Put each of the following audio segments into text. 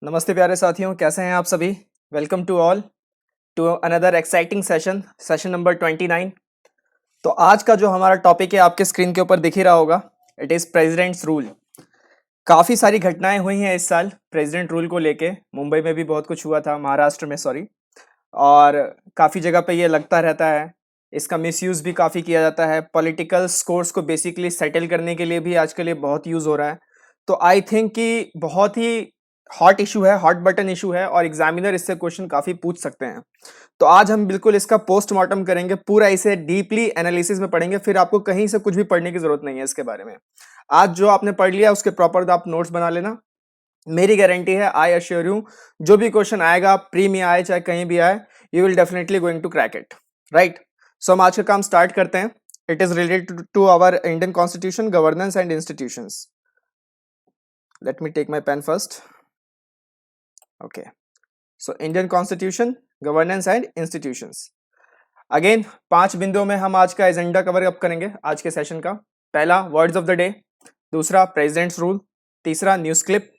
नमस्ते प्यारे साथियों, कैसे हैं आप सभी। Welcome to all to another exciting session number 29। तो आज का जो हमारा टॉपिक है आपके स्क्रीन के ऊपर दिख ही रहा होगा। It is presidents rule. काफ़ी सारी घटनाएं हुई हैं इस साल प्रेसिडेंट रूल को लेके। मुंबई में भी बहुत कुछ हुआ था, महाराष्ट्र में सॉरी। और काफ़ी जगह पे ये लगता रहता है। इसका मिसयूज़ भी काफ़ी किया जाता है। पॉलिटिकल स्कोर्स को बेसिकली सेटल करने के लिए भी आजकल ये बहुत यूज़ हो रहा है। तो आई थिंक कि बहुत ही हॉट इशू है, हॉट बटन इशू है और एग्जामिनर इससे क्वेश्चन काफ़ी पूछ सकते हैं। तो आज हम बिल्कुल इसका पोस्टमार्टम करेंगे, पूरा इसे डीपली एनालिसिस में पढ़ेंगे। फिर आपको कहीं से कुछ भी पढ़ने की जरूरत नहीं है इसके बारे में। आज जो आपने पढ़ लिया उसके प्रॉपर आप नोट्स बना लेना। मेरी गारंटी है, आई अश्योर यू, जो भी क्वेश्चन आएगा, प्री में आए चाहे कहीं भी आए, you will definitely going to crack it, right. So हम आज का काम स्टार्ट करते हैं। It is related to our Indian constitution, governance and institutions. Let me take my pen first. Okay, so Indian constitution, governance and institutions. Again 5 बिंदुओं में हम आज का एजेंडा कवर अप करेंगे आज के सेशन का। पहला, वर्ड्स ऑफ द डे। दूसरा, प्रेसिडेंट्स रूल। तीसरा, न्यूज क्लिप।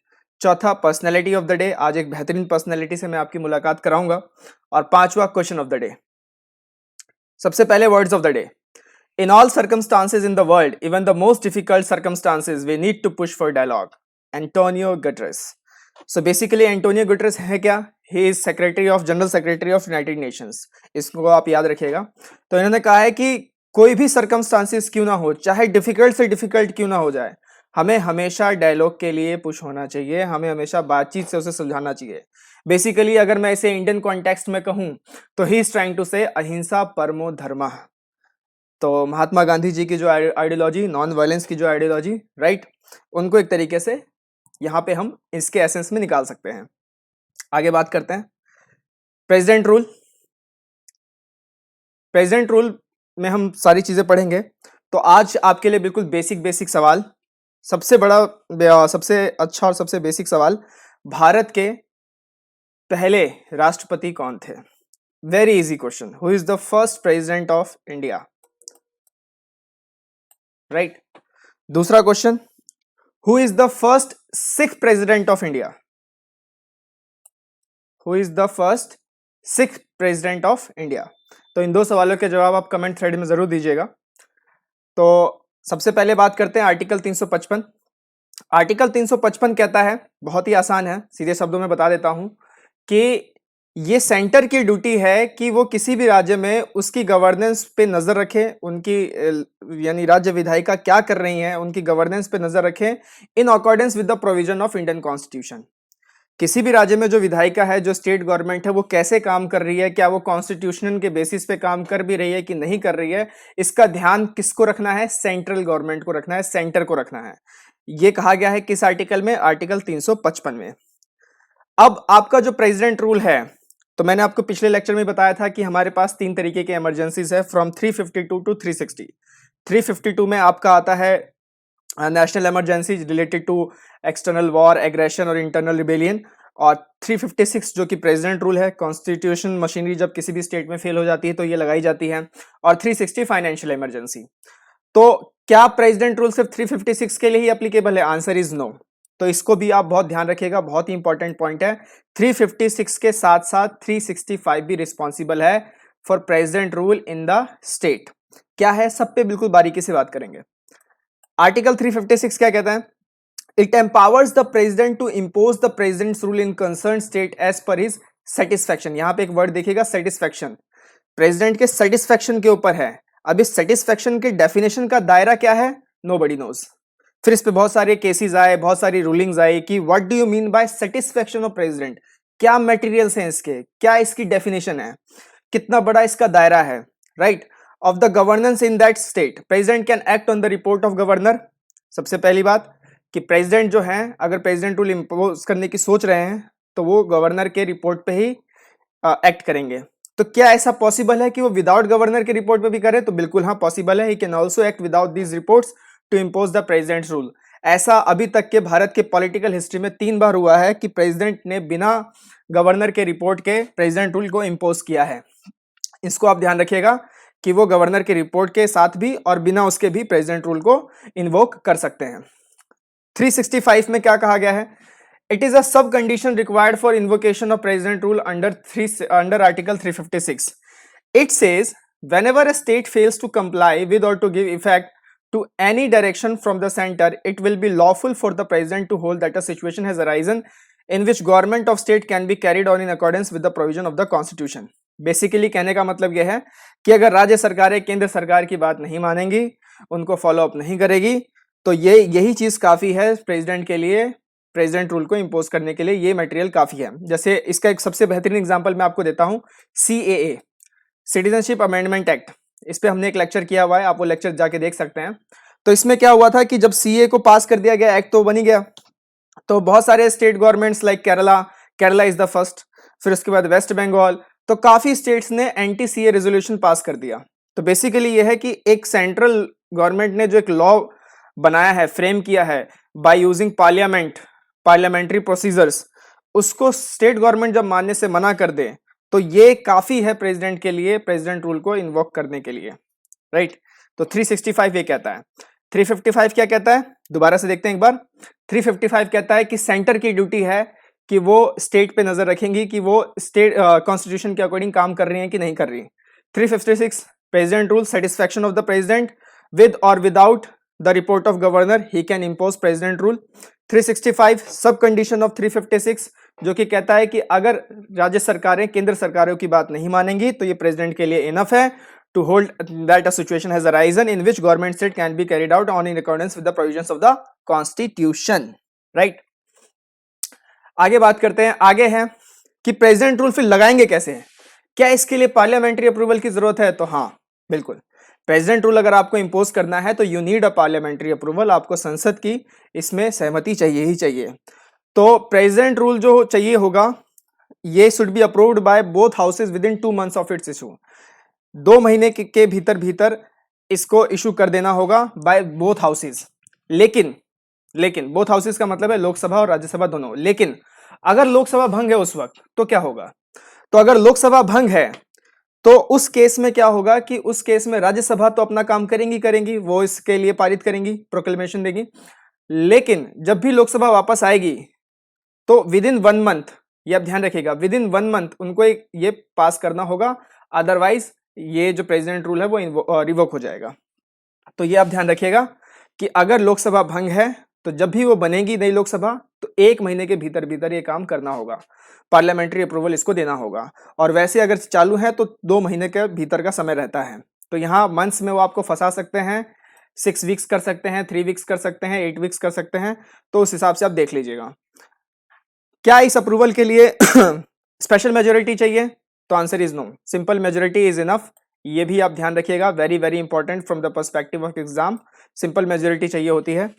चौथा, पर्सनैलिटी ऑफ द डे। आज एक बेहतरीन पर्सनैलिटी से मैं आपकी मुलाकात कराऊंगा। और पांचवा, क्वेश्चन ऑफ द डे। सबसे पहले, words of the day. In all circumstances in the world, even the most difficult circumstances, we need to push for dialogue. Antonio Guterres. So basically Antonio Guterres है क्या? He is Secretary of General Secretary of United Nations. इसको आप याद रखिएगा। तो इन्होंने कहा है कि कोई भी circumstances क्यों ना हो, चाहे डिफिकल्ट से डिफिकल्ट क्यों ना हो जाए, हमें हमेशा डायलॉग के लिए पुश होना चाहिए, हमें हमेशा बातचीत से उसे सुलझाना चाहिए। बेसिकली अगर मैं इसे इंडियन कॉन्टेक्स्ट में कहूं तो ही इज ट्राइंग टू से अहिंसा परमो धर्मः। तो महात्मा गांधी जी की जो आइडियोलॉजी, नॉन वायलेंस की जो आइडियोलॉजी, राइट, उनको एक तरीके से यहाँ पे हम इसके एसेंस में निकाल सकते हैं। आगे बात करते हैं प्रेसिडेंट रूल। प्रेसिडेंट रूल में हम सारी चीजें पढ़ेंगे। तो आज आपके लिए बिल्कुल बेसिक सवाल, सबसे बड़ा, सबसे अच्छा और सबसे बेसिक सवाल, भारत के पहले राष्ट्रपति कौन थे? Very easy question. Who is the first president of India? Right. दूसरा question, who is the first Sikh president of India? Who is the first Sikh president of India? तो इन दो सवालों के जवाब आप कमेंट थ्रेड में जरूर दीजिएगा। तो सबसे पहले बात करते हैं आर्टिकल 355। आर्टिकल 355 कहता है, बहुत ही आसान है, सीधे शब्दों में बता देता हूं कि ये सेंटर की ड्यूटी है कि वो किसी भी राज्य में उसकी गवर्नेंस पे नजर रखे, उनकी यानी राज्य विधायिका क्या कर रही हैं उनकी गवर्नेंस पे नजर रखें इन accordance with the provision of Indian constitution. किसी भी राज्य में जो विधायिका है, जो स्टेट गवर्नमेंट है, वो कैसे काम कर रही है, क्या वो कॉन्स्टिट्यूशन के बेसिस पे काम कर भी रही है कि नहीं कर रही है, इसका ध्यान किसको रखना है? सेंट्रल गवर्नमेंट को रखना है, सेंटर को रखना है। ये कहा गया है किस आर्टिकल में? आर्टिकल 355 में। अब आपका जो प्रेसिडेंट रूल है, तो मैंने आपको पिछले लेक्चर में बताया था कि हमारे पास 3 तरीके के इमरजेंसीज है, फ्रॉम 352 टू 360। 352 में आपका आता है national emergency related to external war, aggression और इंटरनल रिबेलियन। और 356 जो कि प्रेसिडेंट रूल है, कॉन्स्टिट्यूशन मशीनरी जब किसी भी स्टेट में फेल हो जाती है तो ये लगाई जाती है। और 360 फाइनेंशियल इमरजेंसी। तो क्या प्रेसिडेंट रूल सिर्फ 356 के लिए ही एप्लीकेबल है? Answer is no. तो इसको भी आप बहुत ध्यान रखिएगा, बहुत ही इंपॉर्टेंट पॉइंट है। 356 के साथ साथ 365 भी रिस्पॉन्सिबल है for president rule in the state. क्या है, सब पे बिल्कुल बारीकी से बात करेंगे। आर्टिकल 356 क्या कहता है? It empowers the president to impose the president's rule in concern state as per his satisfaction. यहां पे एक वर्ड देखिएगा, सेटिस्फैक्शन। प्रेसिडेंट के सेटिस्फैक्शन के ऊपर है। अब इस सेटिस्फैक्शन के डेफिनेशन का दायरा क्या है? Nobody knows. फिर इस पे बहुत सारे केसेस आए, बहुत सारी रूलिंग्स आई कि what do you mean by satisfaction of president, क्या मटेरियल्स हैं इसके, क्या इसकी डेफिनेशन है, कितना बड़ा इसका दायरा है, right. Of the governance in that state, president can act on the report of governor. सबसे पहली बात कि प्रेसिडेंट जो है, अगर प्रेसिडेंट रूल इम्पोज करने की सोच रहे हैं तो वो गवर्नर के रिपोर्ट पे ही एक्ट करेंगे। तो क्या ऐसा पॉसिबल है कि वो विदाउट गवर्नर के रिपोर्ट पे भी करे? तो बिल्कुल हाँ, पॉसिबल है। He can also act without these reports to impose the president's rule. ऐसा अभी तक के भारत के पॉलिटिकल हिस्ट्री में 3 बार हुआ है कि प्रेसिडेंट ने बिना गवर्नर के रिपोर्ट के प्रेसिडेंट रूल को इम्पोज किया है। इसको आप ध्यान रखिएगा कि वो गवर्नर के रिपोर्ट के साथ भी और बिना उसके भी प्रेसिडेंट रूल को इन्वोक कर सकते हैं। 365 में क्या कहा गया है? It is a sub condition required for invocation of president rule under Article 356. It says whenever a state fails to comply with or to give effect to any direction from the center, it will be lawful for the president to hold that a situation has arisen in which government of state can be carried on in accordance with the provision of the constitution. Basically कहने का मतलब यह है कि अगर राज्य सरकारें केंद्र सरकार की बात नहीं मानेंगी, उनको फॉलो अप नहीं करेगी, तो यही चीज काफी है प्रेसिडेंट के लिए, प्रेसिडेंट रूल को इंपोज करने के लिए ये मटेरियल काफी है। जैसे इसका एक सबसे बेहतरीन एग्जांपल मैं आपको देता हूं, CAA, सिटीजनशिप अमेंडमेंट एक्ट। इस पे हमने एक लेक्चर किया हुआ है, आप वो लेक्चर जाके देख सकते हैं। तो इसमें क्या हुआ था कि जब CAA को पास कर दिया गया, एक्ट तो बन ही गया, तो बहुत सारे state governments like Kerala is the first, फिर उसके बाद वेस्ट बंगाल, तो काफी स्टेट्स ने एंटी CAA रेजोल्यूशन पास कर दिया। तो बेसिकली ये है कि एक सेंट्रल गवर्नमेंट ने जो एक लॉ बनाया है, फ्रेम किया है बाय यूजिंग पार्लियामेंट्री प्रोसीजर्स, उसको स्टेट गवर्नमेंट जब मानने से मना कर दे तो ये काफी है प्रेसिडेंट के लिए, प्रेसिडेंट रूल को इन्वोक करने के लिए, राइट। तो 365 ये कहता है। 355 क्या कहता है, दोबारा से देखते हैं एक बार। 355 कहता है कि सेंटर की ड्यूटी है कि वो स्टेट पे नजर रखेंगी कि वो स्टेट कॉन्स्टिट्यूशन के अकॉर्डिंग काम कर रही है कि नहीं कर रही। 356 president rule, satisfaction of the president with और without the report of governor he can impose president rule. 365 सब कंडीशन ऑफ 356 जो कि कहता है कि अगर राज्य सरकारें केंद्र सरकारों की बात नहीं मानेंगी तो ये प्रेसिडेंट के लिए इनफ है to hold that a situation has arisen in which government state can be carried out on in accordance with the provisions of the constitution, right. आगे बात करते हैं, आगे है कि प्रेसिडेंट रूल फिर लगाएंगे कैसे, क्या इसके लिए पार्लियामेंट्री अप्रूवल की जरूरत है? तो हाँ बिल्कुल, प्रेसिडेंट रूल अगर आपको इंपोज करना है तो you need a parliamentary approval, आपको संसद की इसमें सहमति चाहिए ही चाहिए। तो प्रेसिडेंट रूल जो चाहिए होगा ये should be approved by both houses with in 2 months of its issue. 2 महीने के भीतर इसको इशू कर देना होगा बाय बोथ हाउसेज। लेकिन बोथ हाउसेज का मतलब है लोकसभा और राज्यसभा दोनों। लेकिन अगर लोकसभा भंग है उस वक्त तो क्या होगा, तो अगर लोकसभा भंग है तो उस केस में क्या होगा कि उस केस में राज्यसभा तो अपना काम करेंगी, वो इसके लिए पारित करेंगी, प्रोक्लेमेशन देगी। लेकिन जब भी लोकसभा वापस आएगी तो विद इन 1 month, ये आप ध्यान रखिएगा, विद इन 1 month उनको ये पास करना होगा, अदरवाइज ये जो प्रेसिडेंट रूल है वो रिवोक हो जाएगा। तो ये आप ध्यान रखिएगा कि अगर लोकसभा भंग है तो जब भी वो बनेगी नई लोकसभा तो 1 महीने के भीतर ये काम करना होगा, पार्लियामेंट्री अप्रूवल इसको देना होगा। और वैसे अगर चालू है तो 2 महीने के भीतर का समय रहता है। तो यहाँ मंथ्स में वो आपको फंसा सकते हैं, 6 weeks कर सकते हैं, 3 weeks कर सकते हैं, 8 weeks कर सकते हैं, तो उस हिसाब से आप देख लीजिएगा। क्या इस अप्रूवल के लिए स्पेशल मेजोरिटी चाहिए? तो answer is no, simple majority is enough. ये भी आप ध्यान रखिएगा, very very important from the perspective of exam, simple majority चाहिए होती है।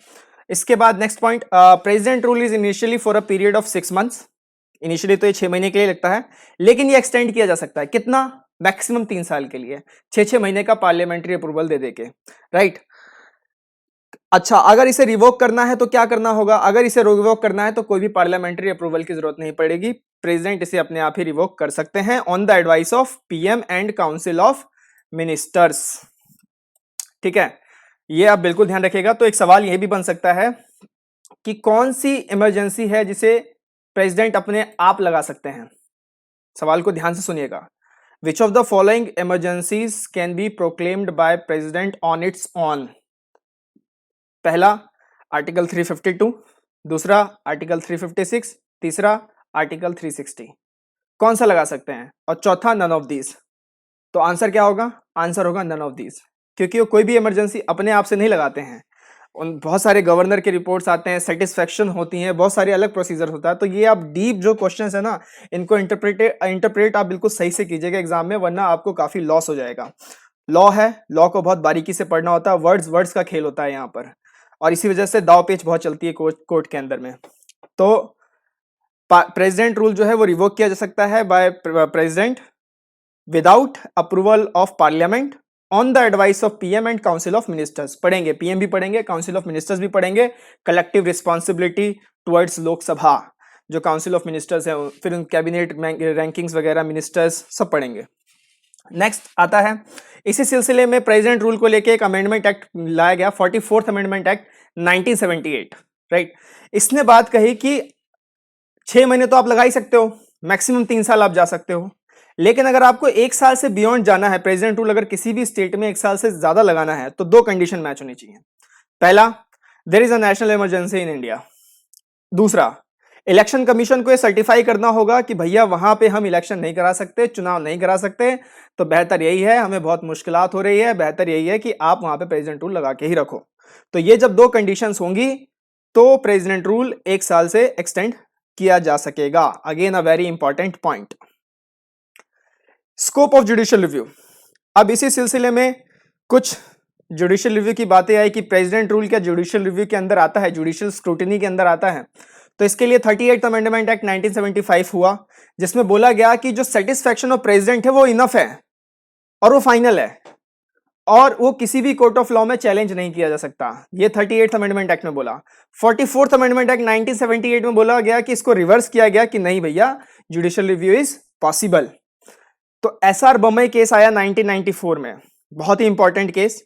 इसके बाद next point, president rule is initially for a period of 6 months। Initially तो ये 6 महीने के लिए लगता है, लेकिन ये एक्सटेंड किया जा सकता है, कितना? मैक्सिमम 3 साल के लिए, 6 महीने का पार्लियामेंट्री अप्रूवल दे के, राइट। अच्छा, अगर इसे रिवोक करना है तो क्या करना होगा? अगर इसे रिवोक करना है तो कोई भी पार्लियामेंट्री अप्रूवल की जरूरत नहीं पड़ेगी, प्रेसिडेंट इसे अपने आप ही रिवोक कर सकते हैं on the advice of PM and council of ministers, ठीक है। ये आप बिल्कुल ध्यान रखिएगा। तो एक सवाल यह भी बन सकता है कि कौन सी इमरजेंसी है जिसे प्रेसिडेंट अपने आप लगा सकते हैं? सवाल को ध्यान से सुनिएगा। Which of the following emergencies can be proclaimed by president on it's on? पहला आर्टिकल 352, दूसरा आर्टिकल 356, तीसरा आर्टिकल 360। कौन सा लगा सकते हैं? और चौथा नन ऑफ दीज। तो आंसर क्या होगा? आंसर होगा नन ऑफ दीज, क्योंकि वो कोई भी इमरजेंसी अपने आप से नहीं लगाते हैं। उन बहुत सारे गवर्नर के रिपोर्ट्स आते हैं, सेटिस्फैक्शन होती है, बहुत सारे अलग प्रोसीजर होता है। तो ये आप डीप जो क्वेश्चंस है ना, इनको इंटरप्रेट आप बिल्कुल सही से कीजिएगा एग्जाम में, वरना आपको काफी लॉस हो जाएगा। लॉ है, लॉ को बहुत बारीकी से पढ़ना होता है, वर्ड्स का खेल होता है यहाँ पर, और इसी वजह से दाव पेच बहुत चलती है कोर्ट के अंदर में। तो प्रेसिडेंट रूल जो है वो रिवोक किया जा सकता है by president without approval of parliament on the advice of PM and council of ministers. पढ़ेंगे, PM भी पढ़ेंगे, काउंसिल ऑफ मिनिस्टर्स भी पढ़ेंगे, कलेक्टिव रिस्पॉन्सिबिलिटी टुवर्ड्स लोकसभा जो काउंसिल ऑफ मिनिस्टर्स है, फिर उन कैबिनेट रैंकिंग्स वगैरह, मिनिस्टर्स सब पढ़ेंगे। नेक्स्ट आता है, इसी सिलसिले में प्रेसिडेंट रूल को लेके एक अमेंडमेंट एक्ट लाया गया, 44th अमेंडमेंट एक्ट 1978, राइट। इसने बात कही कि 6 महीने तो आप लगा ही सकते हो, मैक्सिमम 3 साल आप जा सकते हो। लेकिन अगर आपको 1 साल से बियॉन्ड जाना है, प्रेसिडेंट रूल अगर किसी भी स्टेट में 1 साल से ज्यादा लगाना है, तो 2 कंडीशन मैच होनी चाहिए। पहला, there is a national emergency in India. दूसरा, इलेक्शन कमीशन को यह सर्टिफाई करना होगा कि भैया वहां पे हम इलेक्शन नहीं करा सकते, चुनाव नहीं करा सकते, तो बेहतर यही है, हमें बहुत मुश्किलात हो रही है, बेहतर यही है कि आप वहां पे प्रेसिडेंट रूल लगा के ही रखो। तो ये जब 2 कंडीशंस होंगी तो प्रेसिडेंट रूल 1 साल से एक्सटेंड किया जा सकेगा। Again a very important point. Scope of judicial review. अब इसी सिलसिले में कुछ जुडिशियल रिव्यू की बातें आई कि प्रेसिडेंट रूल क्या जुडिशियल रिव्यू के अंदर आता है, जुडिशियल स्क्रूटिनी के अंदर आता है। तो इसके लिए 38th अमेंडमेंट एक्ट 1975 हुआ, जिसमें बोला गया कि जो सेटिस्फैक्शन ऑफ प्रेसिडेंट है वो इनफ है और वो फाइनल है और वो किसी भी कोर्ट ऑफ लॉ में चैलेंज नहीं किया जा सकता। ये 38th अमेंडमेंट एक्ट में बोला। 44th अमेंडमेंट एक्ट 1978 में बोला गया कि इसको रिवर्स किया गया कि नहीं भैया, जुडिशियल रिव्यू इज पॉसिबल। तो एसआर बम्बई केस आया 1994 में, बहुत ही इंपॉर्टेंट केस।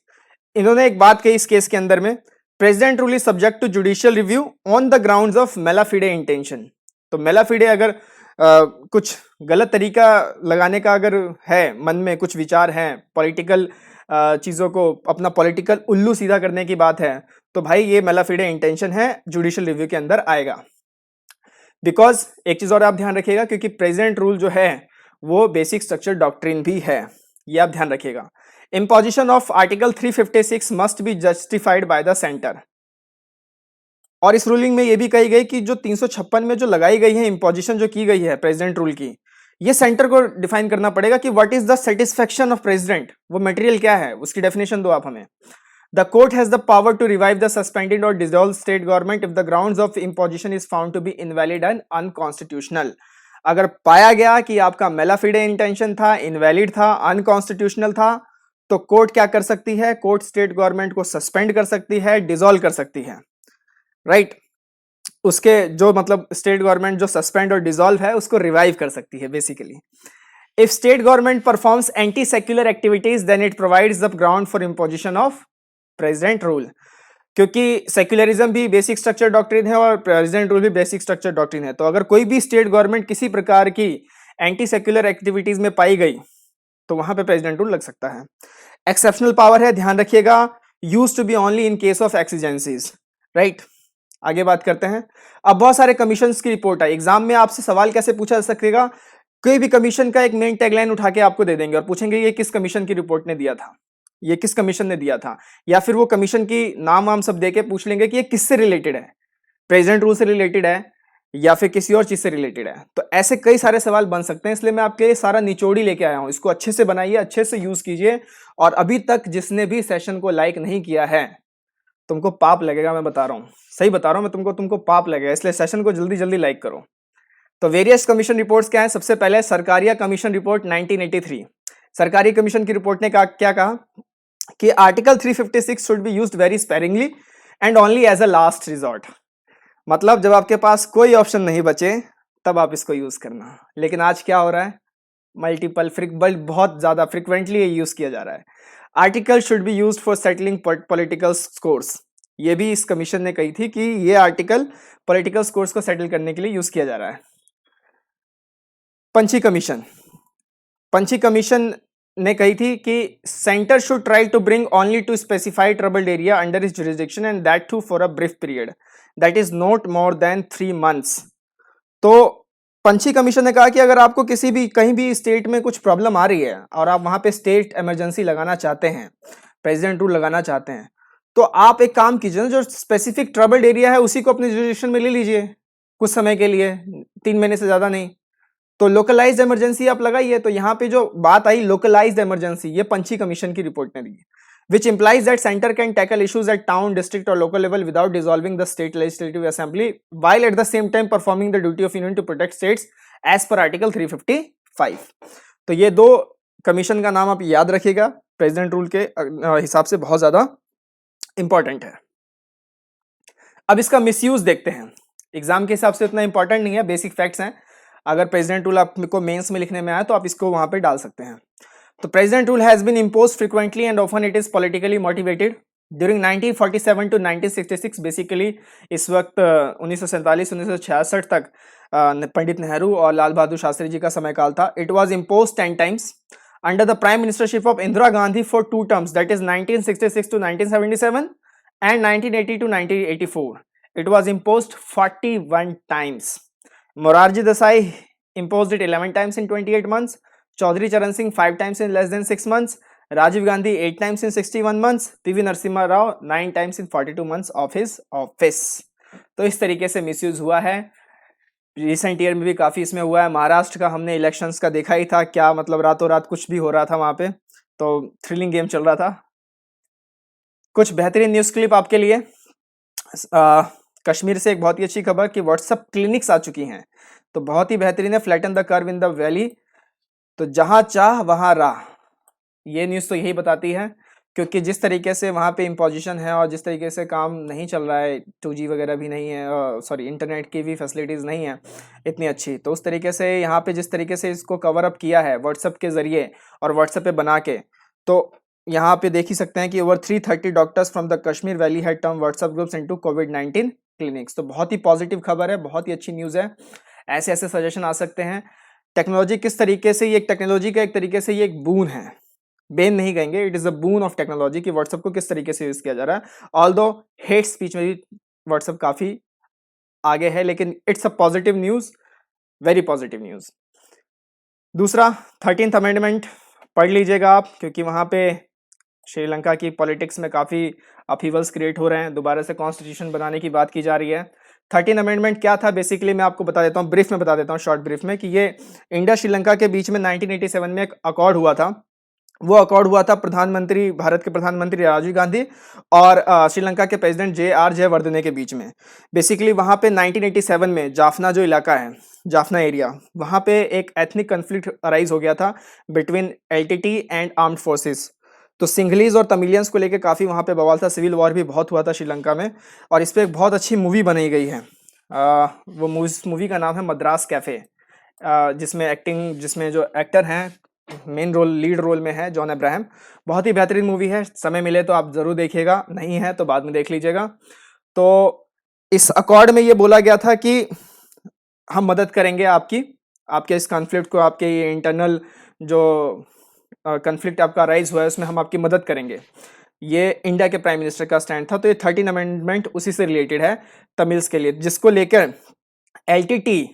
इन्होंने एक बात कही इस केस के अंदर में, president rule is subject to judicial review on the grounds of malafide intention. तो मेलाफिडे अगर कुछ गलत तरीका लगाने का अगर है, मन में कुछ विचार हैं, पॉलिटिकल चीजों को अपना पॉलिटिकल उल्लू सीधा करने की बात है, तो भाई ये मेलाफिडे इंटेंशन है, जुडिशियल रिव्यू के अंदर आएगा। बिकॉज एक चीज और आप ध्यान रखिएगा, क्योंकि प्रेसिडेंट रूल जो है वो बेसिक स्ट्रक्चर डॉक्ट्रिन भी है, ये आप ध्यान रखिएगा। Imposition of article 356 must be justified by the centre. और इस रूलिंग में ये भी कही गई कि जो 356 में जो लगाई गई है इम्पोजिशन जो की गई है प्रेसिडेंट रूल की, ये सेंटर को डिफाइन करना पड़ेगा कि what is the satisfaction of president, वो मटेरियल क्या है, उसकी डेफिनेशन दो आप हमें। The court has the power to revive the suspended और dissolve state government if the grounds of imposition is found to be invalid and unconstitutional. अगर पाया गया कि आपका मेलाफिडे इंटेंशन था, इनवैलिड था, अनकॉन्स्टिट्यूशनल था, तो कोर्ट क्या कर सकती है, कोर्ट स्टेट गवर्नमेंट को सस्पेंड कर सकती है, डिसॉल्व कर सकती है, राइट। उसके जो मतलब स्टेट गवर्नमेंट जो सस्पेंड और डिसॉल्व है उसको रिवाइव कर सकती है basically. If state government performs anti secular activities then it provides the ground for imposition of president rule. क्योंकि सेक्युलरिज्म भी बेसिक स्ट्रक्चर डॉक्ट्रिन है और प्रेसिडेंट रूल भी बेसिक स्ट्रक्चर डॉक्ट्रिन है, तो अगर कोई भी स्टेट गवर्नमेंट किसी प्रकार की एंटी सेक्युलर एक्टिविटीज में पाई गई तो वहां पे प्रेसिडेंट रूल लग सकता है। एक्सेप्शनल पावर है, ध्यान रखिएगा, used to be only in case of exigencies, right. आगे बात करते हैं। अब बहुत सारे कमीशंस की रिपोर्ट आई, एग्जाम में आपसे सवाल कैसे पूछा जा सकेगा, कोई भी कमीशन का एक मेन टैगलाइन उठा के आपको दे देंगे और पूछेंगे ये किस कमीशन की रिपोर्ट ने दिया था, ये किस कमीशन ने दिया था, या फिर वो कमीशन की नाम वाम सब देके पूछ लेंगे कि ये किससे रिलेटेड है, प्रेसिडेंट रूल से रिलेटेड है या फिर किसी और चीज से रिलेटेड है। तो ऐसे कई सारे सवाल बन सकते हैं, इसलिए मैं आपके लिए सारा निचोड़ी लेके आया हूं। इसको अच्छे से बनाइए, अच्छे से यूज कीजिए, और अभी तक जिसने भी सेशन को लाइक नहीं किया है तुमको पाप लगेगा, मैं बता रहा हूँ, सही बता रहा हूँ मैं तुमको पाप लगेगा, इसलिए सेशन को जल्दी जल्दी लाइक करो। तो वेरियस कमीशन रिपोर्ट्स क्या है, सबसे पहले सरकारिया कमीशन रिपोर्ट 1983। सरकारी कमीशन की रिपोर्ट ने क्या कहा कि article 356 should be used very sparingly and only as a last resort. मतलब जब आपके पास कोई ऑप्शन नहीं बचे तब आप इसको यूज करना। लेकिन आज क्या हो रहा है, मल्टीपल बहुत ज्यादा फ्रिक्वेंटली यूज किया जा रहा है। Article should be used for settling political scores, ये भी इस कमीशन ने कही थी कि ये आर्टिकल पॉलिटिकल स्कोर्स को सेटल करने के लिए यूज किया जा रहा है। पंची कमीशन ने कही थी कि centre should try to bring only to specified troubled area under his jurisdiction and that too for a brief period that is not more than 3 months। तो पंची कमीशन ने कहा कि अगर आपको किसी भी कहीं भी स्टेट में कुछ प्रॉब्लम आ रही है और आप वहां पे स्टेट इमरजेंसी लगाना चाहते हैं, प्रेसिडेंट रूल लगाना चाहते हैं, तो आप एक काम कीजिए ना, जो स्पेसिफिक ट्रबल्ड एरिया है उसी को अपने जुरिसडिक्शन में ले लीजिए कुछ समय के लिए, 3 महीने से ज्यादा नहीं। तो लोकलाइज्ड इमरजेंसी आप लगाइए। तो यहाँ पे जो बात आई लोकलाइज्ड इमरजेंसी, ये पंची कमीशन की रिपोर्ट ने दी, which implies that center can tackle issues at town, district or local level without dissolving the state legislative assembly, while at the same time performing the duty of union to protect states as per article 355। तो ये 2 commission का नाम आप याद रखिएगा, president rule के हिसाब से बहुत ज्यादा इंपॉर्टेंट है। अब इसका मिसयूज देखते हैं, एग्जाम के हिसाब से उतना इंपॉर्टेंट नहीं है, बेसिक फैक्ट्स हैं। अगर प्रेसिडेंट रूल आपको मेंस में लिखने में आया तो आप इसको वहां पे डाल सकते हैं। तो president rule has been imposed frequently and often it is politically motivated during 1947 to 1966। Basically इस वक्त 1947-1966 तक पंडित नेहरू और लाल बहादुर शास्त्री जी का समय काल था. It was impose 10 times under the prime ministership of Indira Gandhi for 2 terms, that is 1966 to 1977 and 1980 to 1984. It was imposed 41 times. Morarji Desai imposed it 11 times in 28 months. Chaudhary Charan Singh 5 times in less than 6 months. Rajiv Gandhi 8 times in 61 months. PV Narasimha Rao 9 times in 42 months of his office. तो इस तरीके से misuse हुआ है. Recent year में भी काफ़ी इसमें हुआ है. महाराष्ट्र का हमने इलेक्शंस का देखा ही था, क्या मतलब रातों रात कुछ भी हो रहा था वहाँ पे, तो थ्रिलिंग गेम चल रहा था. कुछ बेहतरीन न्यूज़ क्लिप आपके लिए. कश्मीर से एक बहुत ही अच्छी खबर कि व्हाट्सएप क्लिनिक्स आ चुकी हैं, तो बहुत ही बेहतरीन है. Flatten the curve in the valley, तो जहाँ चाह वहाँ राह. ये न्यूज़ तो यही बताती है, क्योंकि जिस तरीके से वहाँ पे इम्पोजिशन है और जिस तरीके से काम नहीं चल रहा है, 2G वगैरह भी नहीं है, सॉरी इंटरनेट की भी फैसिलिटीज़ नहीं है इतनी अच्छी, तो उस तरीके से यहाँ पे जिस तरीके से इसको कवर अप किया है व्हाट्सएप के ज़रिए और व्हाट्सएप पे बना के, तो यहाँ पे देख ही सकते हैं कि over 330 doctors from the Kashmir valley had turn WhatsApp groups into covid clinics. तो बहुत ही पॉजिटिव खबर है, बहुत ही अच्छी न्यूज़ है. ऐसे ऐसे सजेशन आ सकते हैं. टेक्नोलॉजी किस तरीके से, ये टेक्नोलॉजी का एक तरीके से ये एक बून है, बेन नहीं कहेंगे, it is a boon of technology कि व्हाट्सएप को किस तरीके से यूज़ किया जा रहा है. ऑल्दो हेट स्पीच में भी व्हाट्सएप काफ़ी आगे है, लेकिन it's a positive news, very positive news. दूसरा 13th अमेंडमेंट पढ़ लीजिएगा आप, क्योंकि वहाँ पे श्रीलंका की पॉलिटिक्स में काफ़ी अपहीवल्स क्रिएट हो रहे हैं. दोबारा से कॉन्स्टिट्यूशन बनाने की बात की जा रही है. 13 अमेंडमेंट क्या था बेसिकली, मैं आपको बता देता हूँ, ब्रीफ में बता देता हूँ, शॉर्ट ब्रीफ में, कि ये इंडिया श्रीलंका के बीच में 1987 में एक अकॉर्ड हुआ था. वो अकॉर्ड हुआ था प्रधानमंत्री, भारत के प्रधानमंत्री राजीव गांधी और श्रीलंका के प्रेसिडेंट JR जयवर्धने के बीच में. बेसिकली वहाँ पे 1987 में जाफना जो इलाका है, जाफना एरिया, वहाँ पे एक एथनिक कन्फ्लिक्ट अराइज हो गया था between LTT and armed forces. तो सिंघलीज और तमिलियंस को लेके काफ़ी वहाँ पे बवाल था. सिविल वॉर भी बहुत हुआ था श्रीलंका में, और इस पर एक बहुत अच्छी मूवी बनाई गई है. वो मूवी का नाम है मद्रास कैफ़े, जिसमें जो एक्टर हैं, मेन रोल, लीड रोल में है जॉन अब्राहम. बहुत ही बेहतरीन मूवी है, समय मिले तो आप ज़रूर देखिएगा, नहीं है तो बाद में देख लीजिएगा. तो इस अकॉर्ड में ये बोला गया था कि हम मदद करेंगे आपके इस कॉन्फ्लिक्ट को, आपके ये इंटरनल जो कॉन्फ्लिक्ट आपका राइज हुआ है उसमें हम आपकी मदद करेंगे. ये इंडिया के प्राइम मिनिस्टर का स्टैंड था. तो ये 13 अमेंडमेंट उसी से रिलेटेड है, तमिल्स के लिए, जिसको लेकर LTT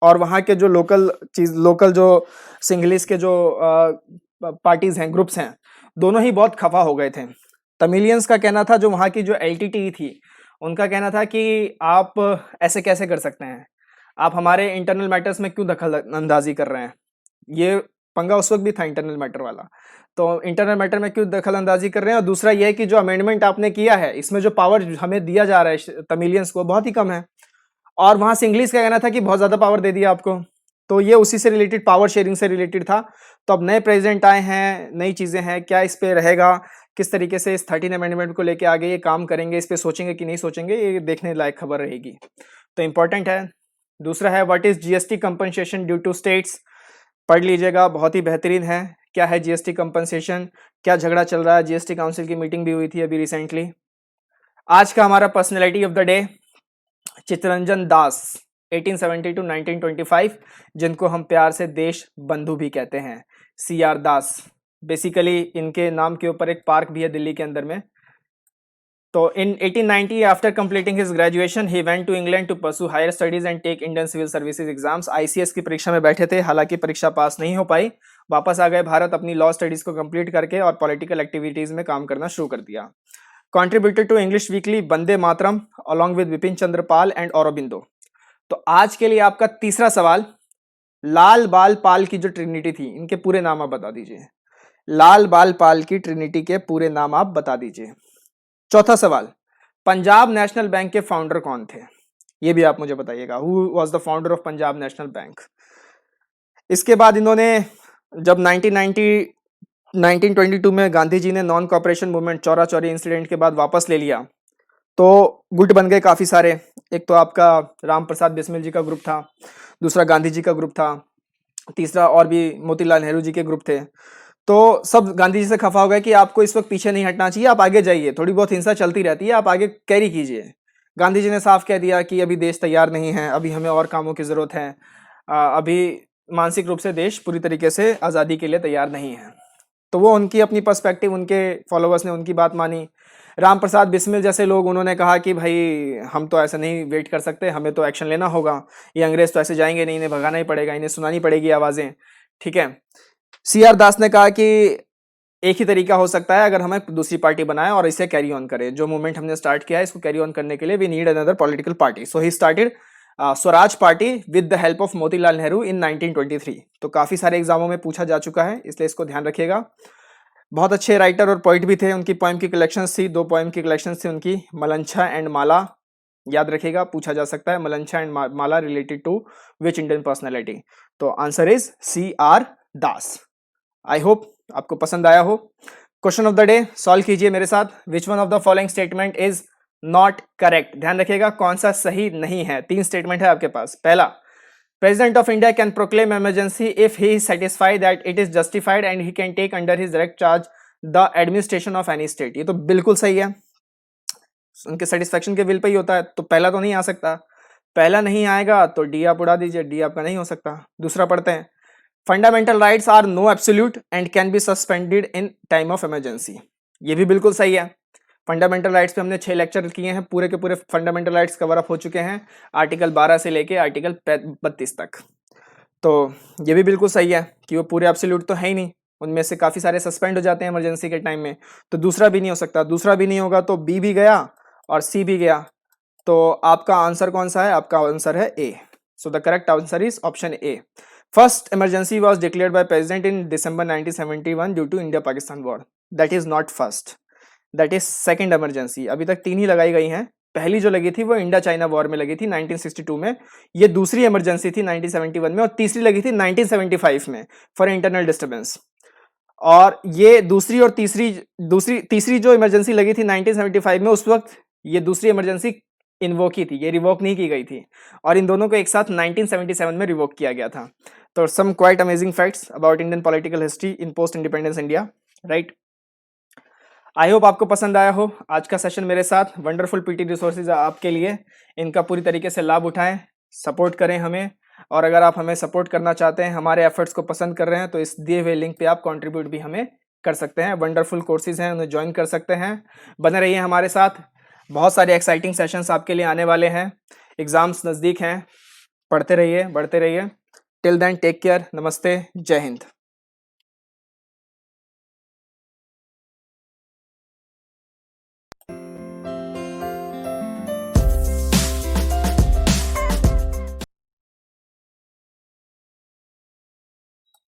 और वहाँ के जो लोकल जो सिंघलीस के जो पार्टीज हैं, ग्रुप्स हैं, दोनों ही बहुत खफा हो गए थे. तमिलियंस का कहना था, जो वहाँ की जो LTT थी, उनका कहना था कि आप ऐसे कैसे कर सकते हैं, आप हमारे इंटरनल मैटर्स में क्यों दखल अंदाजी कर रहे हैं. ये पंगा उस वक्त भी था इंटरनल मैटर वाला, तो इंटरनल मैटर में क्यों दखल अंदाजी कर रहे हैं. और दूसरा यह है कि जो अमेंडमेंट आपने किया है, इसमें जो पावर हमें दिया जा रहा है तमिलियंस को, बहुत ही कम है. और वहाँ से इंग्लिश का कहना था कि बहुत ज़्यादा पावर दे दिया आपको. तो ये उसी से रिलेटेड, पावर शेयरिंग से रिलेटेड था. तो अब नए प्रेसिडेंट आए हैं, नई चीज़ें हैं, क्या इस पे रहेगा, किस तरीके से इस 13 अमेंडमेंट को लेके आगे ये काम करेंगे, इस पे सोचेंगे कि नहीं सोचेंगे, ये देखने लायक खबर रहेगी. तो इम्पोर्टेंट है. दूसरा है what is GST compensation due to states, पढ़ लीजिएगा, बहुत ही बेहतरीन है. क्या है GST कंपनसेशन, क्या झगड़ा चल रहा है. GST काउंसिल की मीटिंग भी हुई थी अभी रिसेंटली. आज का हमारा personality of the day, Chittaranjan Das, 1870 to 1925, जिनको हम प्यार से देश बंधु भी कहते हैं, CR दास. बेसिकली इनके नाम के ऊपर एक पार्क भी है दिल्ली के अंदर में. तो in 1890 after completing his graduation he went to England to pursue higher studies and take Indian civil services exams. ICS की परीक्षा में बैठे थे, हालांकि परीक्षा पास नहीं हो पाई. वापस आ गए भारत, अपनी लॉ स्टडीज को कंप्लीट करके, और पॉलिटिकल एक्टिविटीज में काम करना शुरू कर दिया. Contributed to English Weekly, Vande Mataram, along with Vipin Chandra Pal and Aurobindo. तो आज के लिए आपका तीसरा सवाल, लाल बाल पाल की जो ट्रिनिटी थी, इनके पूरे नाम आप बता दीजिए. लाल बाल पाल की ट्रिनिटी के पूरे नाम आप बता दीजिए. चौथा सवाल, पंजाब नेशनल बैंक के फाउंडर कौन थे, ये भी आप मुझे बताइएगा. Who was the founder of Punjab national bank. इसके बाद इन्होंने जब 1922 में गांधी जी ने non cooperation movement, Chaura Chauri incident के बाद वापस ले लिया, तो गुट बन गए काफ़ी सारे. एक तो आपका राम प्रसाद बिस्मिल जी का ग्रुप था, दूसरा गांधी जी का ग्रुप था, तीसरा और भी मोतीलाल नेहरू जी के ग्रुप थे. तो सब गांधी जी से खफा हो गए कि आपको इस वक्त पीछे नहीं हटना चाहिए, आप आगे जाइए, थोड़ी बहुत हिंसा चलती रहती है, आप आगे कैरी कीजिए. गांधी जी ने साफ कह दिया कि अभी देश तैयार नहीं है, अभी हमें और कामों की जरूरत है, अभी मानसिक रूप से देश पूरी तरीके से आज़ादी के लिए तैयार नहीं है। तो वो उनकी अपनी पर्सपेक्टिव, उनके फॉलोअर्स ने उनकी बात मानी। राम प्रसाद बिस्मिल जैसे लोग, उन्होंने कहा कि भाई हम तो ऐसे नहीं वेट कर सकते, हमें तो एक्शन लेना होगा, ये अंग्रेज तो ऐसे जाएंगे नहीं, इन्हें भगाना ही पड़ेगा, इन्हें सुनानी पड़ेगी आवाज़ें। ठीक है। CR दास ने कहा कि एक ही तरीका हो सकता है, अगर हमें दूसरी पार्टी बनाए और इसे कैरी ऑन करें, जो मूवमेंट हमने स्टार्ट किया है इसको कैरी ऑन करने के लिए we need another political party. So he started Swaraj party with the help of Motilal Nehru in 1923। तो काफी सारे एग्जामों में पूछा जा चुका है, इसलिए इसको ध्यान रखिएगा। बहुत अच्छे राइटर और पोइट भी थे, उनकी पोएम की कलेक्शंस थी, 2 पोएम की कलेक्शंस थी उनकी, मलंछा एंड माला। याद रखिएगा, पूछा जा सकता है Malancha and Mala related to which Indian personality. तो answer is CR Das. I hope आपको पसंद आया हो। Question of the day solve कीजिए मेरे साथ। Which one of the following statement is not correct. ध्यान रखिएगा कौन सा सही नहीं है। 3 स्टेटमेंट है आपके पास। पहला, president of India can proclaim emergency if he is satisfied that it is justified and he can take under his direct charge the administration of any state. ये तो बिल्कुल सही है, उनके सेटिस्फेक्शन के विल पे ही होता है, तो पहला तो नहीं आ सकता। पहला नहीं आएगा तो डी आप उड़ा दीजिए, डी आपका नहीं हो सकता। दूसरा पढ़ते हैं, fundamental rights are no absolute and can be suspended in time of emergency. ये भी बिल्कुल सही है। फंडामेंटल राइट्स पे हमने 6 लेक्चर किए हैं, पूरे के पूरे फंडामेंटल राइट्स कवर अप हो चुके हैं, आर्टिकल 12 से लेके आर्टिकल 32 तक। तो ये भी बिल्कुल सही है कि वो पूरे एब्सोल्यूट तो है ही नहीं, उनमें से काफी सारे सस्पेंड हो जाते हैं इमरजेंसी के टाइम में। तो दूसरा भी नहीं हो सकता। दूसरा भी नहीं होगा तो बी भी गया और सी भी गया। तो आपका आंसर कौन सा है? आपका आंसर है A. So the correct answer is option A. First emergency was declared by president in December 1971 due to India Pakistan war. That is not first, that is second emergency. अभी तक 3 ही लगाई गई हैं। पहली जो लगी थी वो इंडिया चाइना वॉर में लगी थी 1962 में, ये दूसरी इमरजेंसी थी 1971 में, और तीसरी लगी थी 1975 में फॉर इंटरनल डिस्टर्बेंस। और ये दूसरी और तीसरी जो इमरजेंसी लगी थी 1975 में, उस वक्त ये दूसरी इमरजेंसी इन्वोक की थी, ये रिवोक नहीं की गई थी, और इन दोनों को एक साथ 1977 में रिवोक किया गया था। तो some quite amazing facts about Indian political history in post independence India, right. I hope आपको पसंद आया हो आज का सेशन मेरे साथ। वंडरफुल पीटी रिसोर्सेज आपके लिए, इनका पूरी तरीके से लाभ उठाएं, सपोर्ट करें हमें। और अगर आप हमें सपोर्ट करना चाहते हैं, हमारे एफर्ट्स को पसंद कर रहे हैं, तो इस दिए हुए लिंक पे आप कंट्रीब्यूट भी हमें कर सकते हैं। वंडरफुल कोर्सेज हैं, उन्हें ज्वाइन कर सकते हैं। बने रहिए हमारे साथ, बहुत सारे एक्साइटिंग सेशंस आपके लिए आने वाले हैं। एग्जाम्स नज़दीक हैं, पढ़ते रहिए, बढ़ते रहिए। टिल देन टेक केयर, नमस्ते, जय हिंद।